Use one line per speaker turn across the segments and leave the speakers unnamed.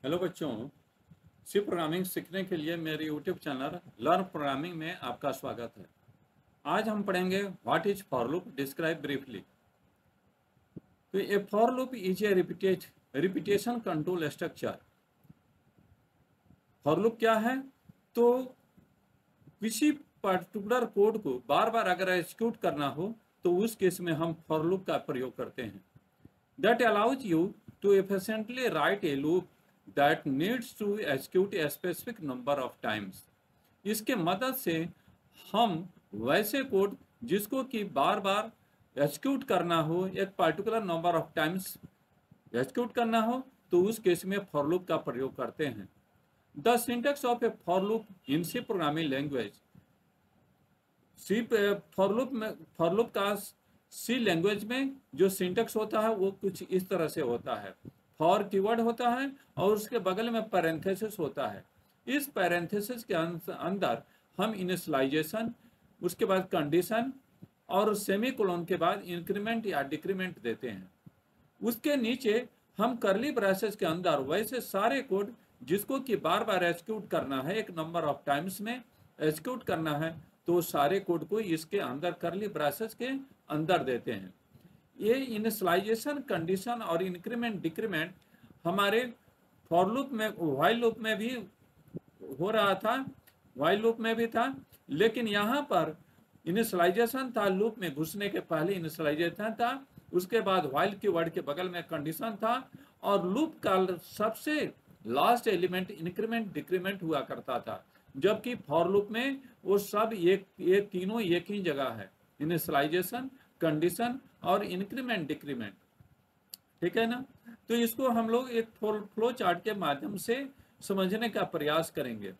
Hello बच्चों, सी programming सीखने के लिए मेरे यूट्यूब चैनल लर्न प्रोग्रामिंग में आपका स्वागत है। आज हम पढ़ेंगे what is for loop, describe briefly. तो a for loop is a repetition control structure. For loop क्या है? तो किसी पर्टिकुलर कोड को बार बार अगर एग्जीक्यूट करना हो तो उस केस में हम फॉर लूप का प्रयोग करते हैं। That allows you to efficiently write a loop that needs to execute a specific number of times. इसके मदद से हम वैसे कोड जिसको कि बार बार एग्जीक्यूट करना हो, एक particular number of times execute करना हो, तो उस केस में फॉर लूप का प्रयोग करते हैं। The syntax of a for loop in C programming language. C for loop का सी लैंग्वेज में जो सिंटेक्स होता है वो कुछ इस तरह से होता है। फॉर कीवर्ड होता है और उसके बगल में पैरेंथेसिस होता है। इस पैरेंथेसिस के अंदर हम इनिशियलाइजेशन, उसके बाद कंडीशन और सेमीकोलन के बाद इंक्रीमेंट या डिक्रीमेंट देते हैं। उसके नीचे हम करली ब्रेसेस के अंदर वैसे सारे कोड जिसको कि बार बार एग्जीक्यूट करना है, एक नंबर ऑफ टाइम्स में एग्जीक्यूट करना है, तो सारे कोड को इसके अंदर करली ब्रेसेस के अंदर देते हैं। ये इनिशियलाइजेशन, कंडीशन और इंक्रीमेंट डिक्रीमेंट हमारे फॉर लूप में, व्हाइल लूप में भी हो रहा था, व्हाइल लूप में भी था, लेकिन यहाँ पर इनिशियलाइजेशन था, लूप में घुसने के पहले इनिशियलाइजेशन था, उसके बाद व्हाइल की वर्ड के बगल में कंडीशन था और लूप का सबसे लास्ट एलिमेंट इंक्रीमेंट डिक्रीमेंट हुआ करता था। जबकि फॉर लूप में वो सब ये तीनों एक ही जगह है, इनिशियलाइजेशन, कंडीशन और इंक्रीमेंट डिक्रीमेंट। ठीक है ना? तो इसको हम लोग एक फ्लो चार्ट के माध्यम से समझने का प्रयास करेंगे।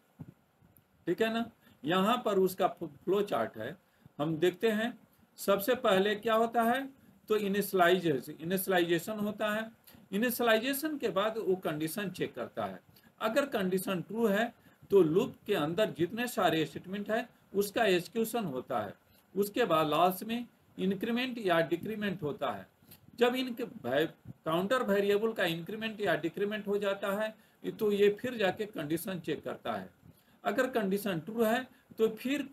ठीक है ना? यहाँ पर उसका फ्लो चार्ट है, हम देखते हैं। सबसे पहले क्या होता है? तो इनिशियलाइजेशन होता है। इनिशियलाइजेशन के बाद वो कंडीशन चेक करता है। अगर कंडीशन ट्रू है तो लूप के अंदर जितने सारे स्टेटमेंट है उसका एग्जीक्यूशन होता है। उसके बाद लास्ट में इंक्रीमेंट या डिक्रीमेंट होता है। जब इनके काउंटर वेरिएबल का इंक्रीमेंट या डिक्रीमेंट हो जाता है तो ये फिर जाके कंडीशन चेक करता है। अगर कंडीशन ट्रू है तो फिर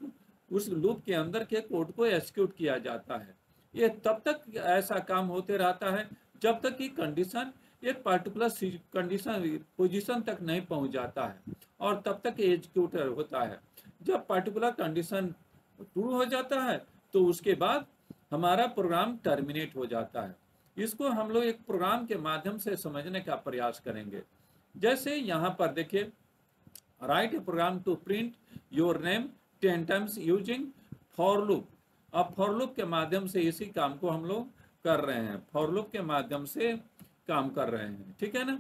उस लूप के अंदर के कोड को एग्जीक्यूट किया जाता है। ये तब तक ऐसा काम होते रहता है जब तक कि कंडीशन एक पर्टिकुलर कंडीशन पोजीशन तक नहीं पहुंच जाता है, और तब तक एग्जीक्यूट होता है। जब पर्टिकुलर कंडीशन ट्रू हो जाता है तो उसके बाद हमारा प्रोग्राम टर्मिनेट हो जाता है। इसको हम लोग एक प्रोग्राम के माध्यम से समझने का प्रयास करेंगे। जैसे यहाँ पर देखिए, write a program to print your name 10 times using for loop. अब फॉर लूप के माध्यम से इसी काम को हम लोग कर रहे हैं, फॉर लूप के माध्यम से काम कर रहे हैं। ठीक है ना?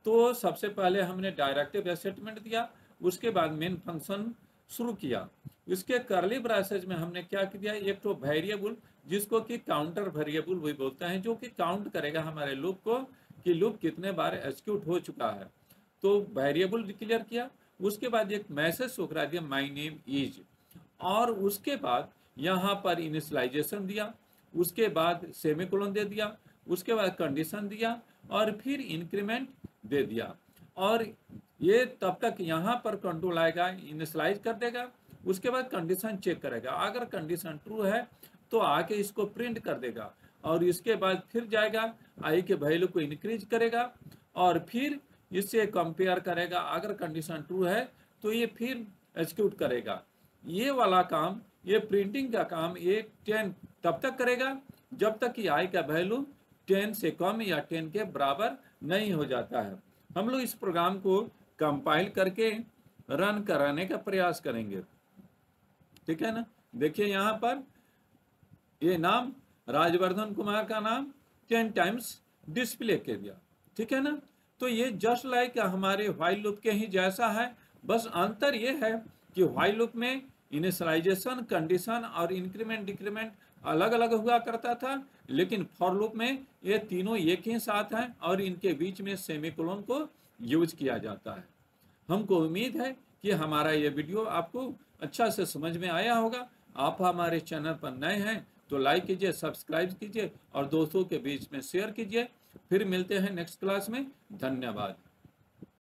तो सबसे पहले हमने डायरेक्टिव स्टेटमेंट दिया, उसके बाद मेन फंक्शन शुरू किया। इसके करली ब्रेसेस में हमने क्या किया? एक तो वेरिएबल जिसको कि काउंटर वेरिएबल भी बोलते हैं, जो कि काउंट करेगा हमारे लूप को कि लूप कितने बार एग्जीक्यूट हो चुका है, तो वेरिएबल डिक्लेयर किया। उसके बाद एक मैसेज शो करा दिया, माय नेम इज, और उसके बाद यहाँ पर इनिशियलाइजेशन दिया, उसके बाद सेमीकोलन दे दिया, उसके बाद कंडीशन दिया और फिर इंक्रीमेंट दे दिया। और ये तब तक यहाँ पर कंट्रोल आएगा, इनिशियलाइज कर देगा, उसके बाद कंडीशन चेक करेगा। अगर कंडीशन ट्रू है तो आके इसको प्रिंट कर देगा, और इसके बाद फिर जाएगा, आई के वैल्यू को इंक्रीज करेगा और फिर इससे कंपेयर करेगा। अगर कंडीशन ट्रू है तो ये फिर एग्जीक्यूट करेगा। ये वाला काम, ये प्रिंटिंग का काम, ये 10 तब तक करेगा जब तक कि आई का वैल्यू 10 से कम या 10 के बराबर नहीं हो जाता है। हम लोग इस प्रोग्राम को कंपाइल करके रन कराने का प्रयास करेंगे। ठीक है ना? देखिए यहाँ पर ये नाम राजवर्धन कुमार का नाम 10 टाइम्स डिस्प्ले कर दिया। ठीक है ना? तो ये जस्ट लाइक हमारे व्हाइल लूप के ही जैसा है, बस अंतर ये है कि व्हाइल लूप में इनिशियलाइजेशन, कंडीशन और इंक्रीमेंट डिक्रीमेंट अलग अलग हुआ करता था, लेकिन फॉर लूप में ये तीनों एक ही साथ हैं और इनके बीच में सेमीकोलन को यूज किया जाता है। हमको उम्मीद है कि हमारा ये वीडियो आपको अच्छा से समझ में आया होगा। आप हमारे चैनल पर नए हैं तो लाइक कीजिए, सब्सक्राइब कीजिए और दोस्तों के बीच में शेयर कीजिए। फिर मिलते हैं नेक्स्ट क्लास में। धन्यवाद।